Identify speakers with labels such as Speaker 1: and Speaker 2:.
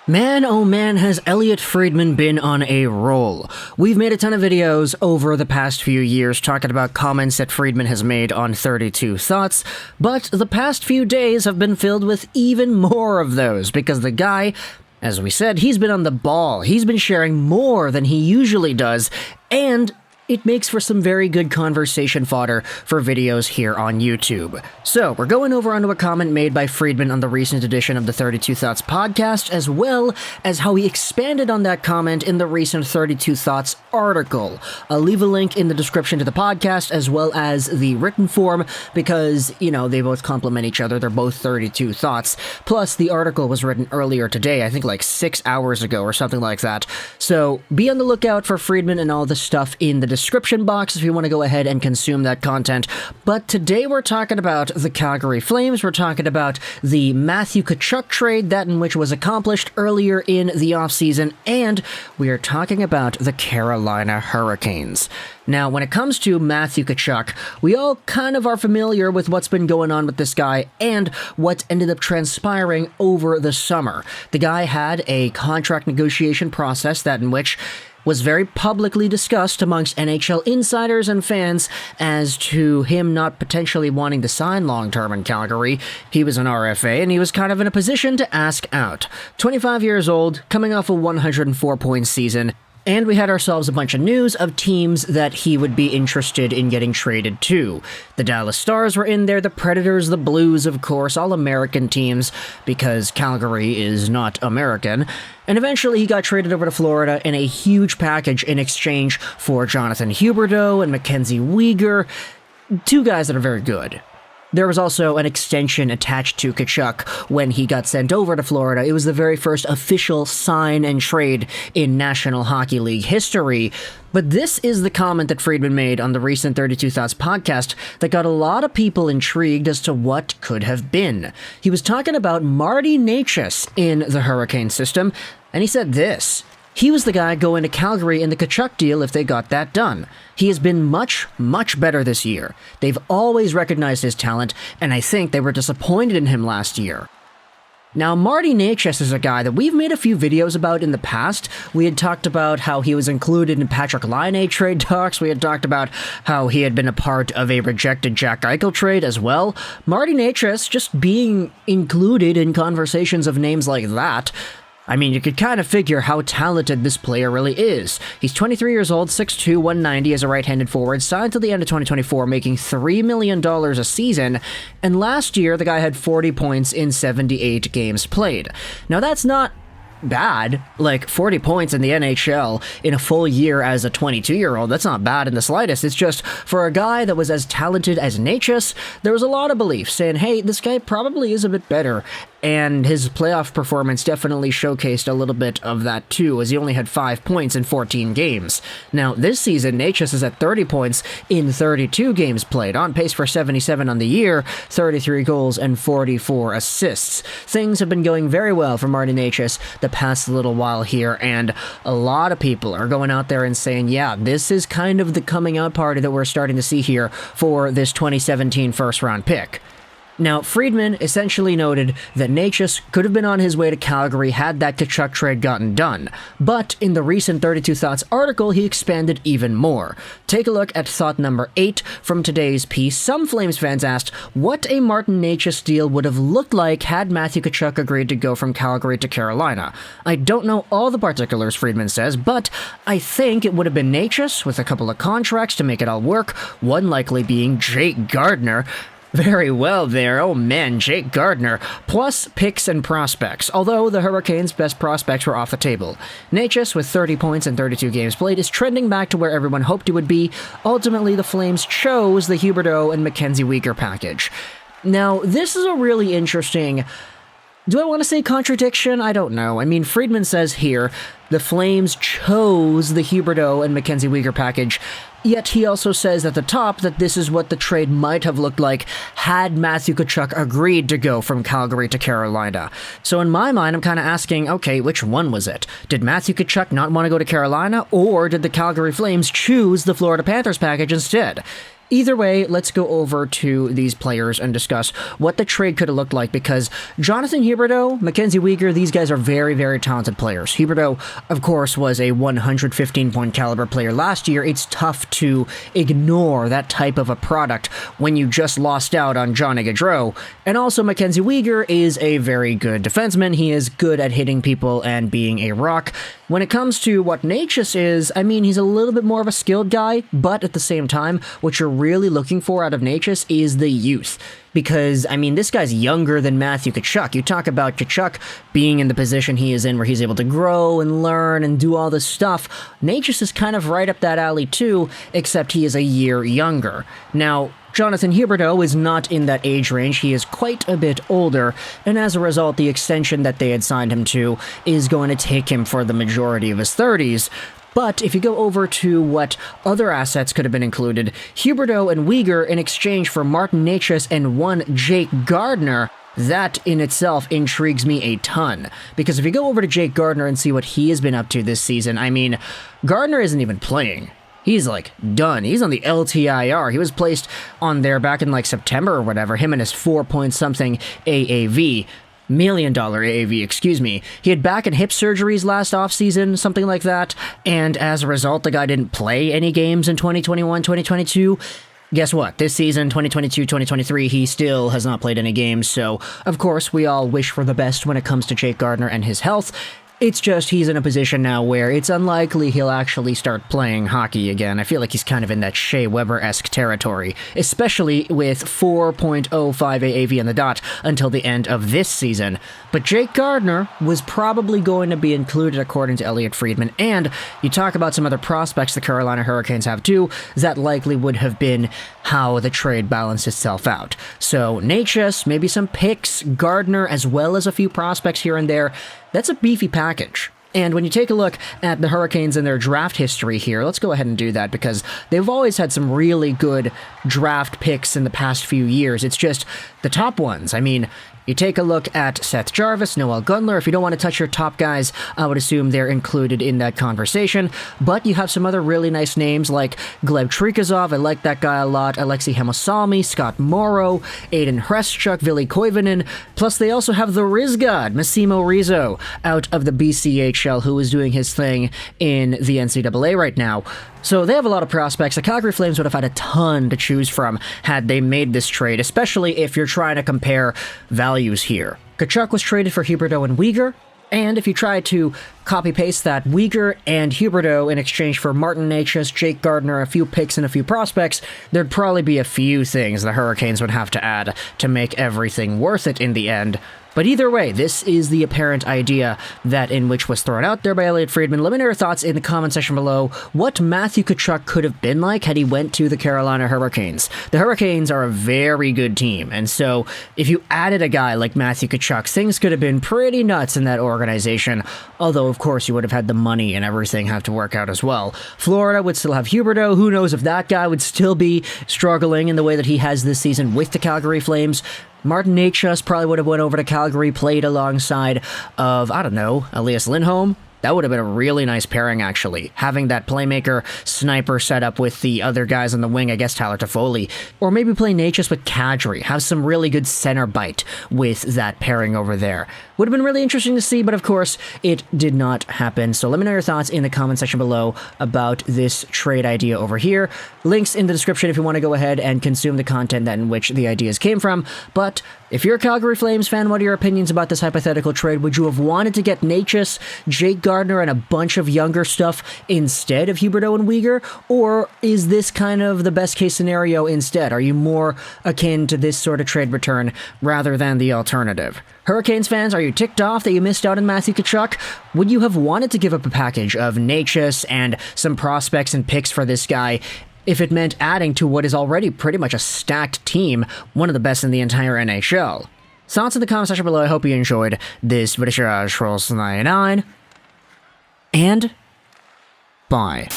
Speaker 1: Man, oh man, has Elliotte Friedman been on a roll. We've made a ton of videos over the past few years talking about comments that Friedman has made on 32 Thoughts, but the past few days have been filled with even more of those because the guy, as we said, he's been on the ball. He's been sharing more than he usually does, and it makes for some very good conversation fodder for videos here on YouTube. So, we're going over onto a comment made by Friedman on the recent edition of the 32 Thoughts podcast, as well as how he expanded on that comment in the recent 32 Thoughts article. I'll leave a link in the description to the podcast, as well as the written form, because, they both complement each other. They're both 32 Thoughts. Plus, the article was written earlier today, I think like 6 hours ago or something like that. So, be on the lookout for Friedman and all the stuff in the description box if you want to go ahead and consume that content. But today we're talking about the Calgary Flames. We're talking about the Matthew Tkachuk trade, that in which was accomplished earlier in the offseason, and we are talking about the Carolina Hurricanes. Now, when it comes to Matthew Tkachuk, we all kind of are familiar with what's been going on with this guy and what ended up transpiring over the summer. The guy had a contract negotiation process that in which was very publicly discussed amongst NHL insiders and fans as to him not potentially wanting to sign long-term in Calgary. He was an RFA, and he was kind of in a position to ask out. 25 years old, coming off a 104-point season, and we had ourselves a bunch of news of teams that he would be interested in getting traded to. The Dallas Stars were in there, the Predators, the Blues, of course, all American teams, because Calgary is not American. And eventually he got traded over to Florida in a huge package in exchange for Jonathan Huberdeau and Mackenzie Weegar, two guys that are very good. There was also an extension attached to Tkachuk when he got sent over to Florida. It was the very first official sign and trade in National Hockey League history. But this is the comment that Friedman made on the recent 32 Thoughts podcast that got a lot of people intrigued as to what could have been. He was talking about Marty Necas in the Hurricane system, and he said this: he was the guy going to Calgary in the Tkachuk deal if they got that done. He has been much, much better this year. They've always recognized his talent, and I think they were disappointed in him last year. Now, Marty Necas is a guy that we've made a few videos about in the past. We had talked about how he was included in Patrick Laine trade talks. We had talked about how he had been a part of a rejected Jack Eichel trade as well. Marty Necas just being included in conversations of names like that, I mean, you could kind of figure how talented this player really is. He's 23 years old, 6'2", 190 as a right-handed forward, signed till the end of 2024, making $3 million a season, and last year the guy had 40 points in 78 games played. Now that's not bad. Like, 40 points in the NHL in a full year as a 22-year-old, that's not bad in the slightest. It's just, for a guy that was as talented as Necas, there was a lot of belief saying, hey, this guy probably is a bit better. And his playoff performance definitely showcased a little bit of that too, as he only had 5 points in 14 games. Now, this season, Necas is at 30 points in 32 games played, on pace for 77 on the year, 33 goals and 44 assists. Things have been going very well for Marty Necas the past little while here, and a lot of people are going out there and saying, yeah, this is kind of the coming out party that we're starting to see here for this 2017 first-round pick. Now, Friedman essentially noted that Necas could have been on his way to Calgary had that Tkachuk trade gotten done, but in the recent 32 Thoughts article, he expanded even more. Take a look at thought number 8 from today's piece. Some Flames fans asked what a Martin Necas deal would have looked like had Matthew Tkachuk agreed to go from Calgary to Carolina. I don't know all the particulars, Friedman says, but I think it would have been Necas with a couple of contracts to make it all work, one likely being Jake Gardiner. Very well there, oh man, Jake Gardiner, plus picks and prospects, although the Hurricanes' best prospects were off the table. Necas, with 30 points in 32 games played, is trending back to where everyone hoped he would be. Ultimately, the Flames chose the Huberdeau and Mackenzie Weegar package. Now, this is a really interesting... Do I want to say contradiction? I don't know. I mean, Friedman says here, the Flames chose the Huberdeau and Mackenzie Weegar package, yet he also says at the top that this is what the trade might have looked like had Matthew Tkachuk agreed to go from Calgary to Carolina. So in my mind, I'm kind of asking, okay, which one was it? Did Matthew Tkachuk not want to go to Carolina, or did the Calgary Flames choose the Florida Panthers package instead? Either way, let's go over to these players and discuss what the trade could have looked like, because Jonathan Huberdeau, Mackenzie Weegar, these guys are very, very talented players. Huberdeau, of course, was a 115-point caliber player last year. It's tough to ignore that type of a product when you just lost out on Johnny Gaudreau. And also, Mackenzie Weegar is a very good defenseman. He is good at hitting people and being a rock. When it comes to what Necas is, I mean, he's a little bit more of a skilled guy, but at the same time, what you're really looking for out of Necas is the youth. Because, I mean, this guy's younger than Matthew Tkachuk. You talk about Tkachuk being in the position he is in where he's able to grow and learn and do all this stuff. Necas is kind of right up that alley too, except he is a year younger. Now, Jonathan Huberdeau is not in that age range. He is quite a bit older, and as a result, the extension that they had signed him to is going to take him for the majority of his 30s. But if you go over to what other assets could have been included, Huberdeau and Weegar in exchange for Martin Necas and one Jake Gardiner, that in itself intrigues me a ton. Because if you go over to Jake Gardiner and see what he has been up to this season, I mean, Gardiner isn't even playing. He's, like, done. He's on the LTIR. He was placed on there back in, like, September or whatever. Him and his 4-point-something AAV. $1 million AAV, excuse me. He had back and hip surgeries last offseason, something like that. And as a result, the guy didn't play any games in 2021, 2022. Guess what? This season, 2022-2023, he still has not played any games. So, of course, we all wish for the best when it comes to Jake Gardiner and his health. It's just he's in a position now where it's unlikely he'll actually start playing hockey again. I feel like he's kind of in that Shea Weber-esque territory, especially with 4.05 AAV on the dot until the end of this season. But Jake Gardiner was probably going to be included according to Elliotte Friedman, and you talk about some other prospects the Carolina Hurricanes have too, that likely would have been how the trade balanced itself out. So Necas, maybe some picks, Gardiner, as well as a few prospects here and there. That's a beefy package. And when you take a look at the Hurricanes and their draft history here, let's go ahead and do that because they've always had some really good draft picks in the past few years. It's just the top ones. I mean, you take a look at Seth Jarvis, Noel Gunler. If you don't want to touch your top guys, I would assume they're included in that conversation. But you have some other really nice names like Gleb Trikazov. I like that guy a lot. Alexei Hemosalmi, Scott Morrow, Aiden Hreschuk, Vili Koivunen. Plus, they also have the Riz God, Massimo Rizzo, out of the BCHL, who is doing his thing in the NCAA right now. So they have a lot of prospects. The Calgary Flames would have had a ton to choose from had they made this trade, especially if you're trying to compare values here. Tkachuk was traded for Huberdeau and Weegar, and if you try to copy-paste that Weegar and Huberdeau in exchange for Martin Necas, Jake Gardiner, a few picks, and a few prospects, there'd probably be a few things the Hurricanes would have to add to make everything worth it in the end. But either way, this is the apparent idea that in which was thrown out there by Elliotte Friedman. Let me know your thoughts in the comment section below what Matthew Tkachuk could have been like had he went to the Carolina Hurricanes. The Hurricanes are a very good team, and so if you added a guy like Matthew Tkachuk, things could have been pretty nuts in that organization, although of course you would have had the money and everything have to work out as well. Florida would still have Huberdeau. Who knows if that guy would still be struggling in the way that he has this season with the Calgary Flames. Martin Necas probably would have went over to Calgary, played alongside of, I don't know, Elias Lindholm. That would have been a really nice pairing, actually. Having that playmaker sniper set up with the other guys on the wing, I guess Tyler Toffoli. Or maybe play Necas with Kadri. Have some really good center bite with that pairing over there. Would have been really interesting to see, but of course, it did not happen. So let me know your thoughts in the comment section below about this trade idea over here. Links in the description if you want to go ahead and consume the content that in which the ideas came from. But if you're a Calgary Flames fan, what are your opinions about this hypothetical trade? Would you have wanted to get Necas, Jake Gardiner, and a bunch of younger stuff instead of Huberdeau and Weegar? Or is this kind of the best case scenario instead? Are you more akin to this sort of trade return rather than the alternative? Hurricanes fans, are you ticked off that you missed out on Matthew Tkachuk? Would you have wanted to give up a package of Necas and some prospects and picks for this guy if it meant adding to what is already pretty much a stacked team, one of the best in the entire NHL? Thoughts in the comment section below. I hope you enjoyed this video. Juraj 99, and bye.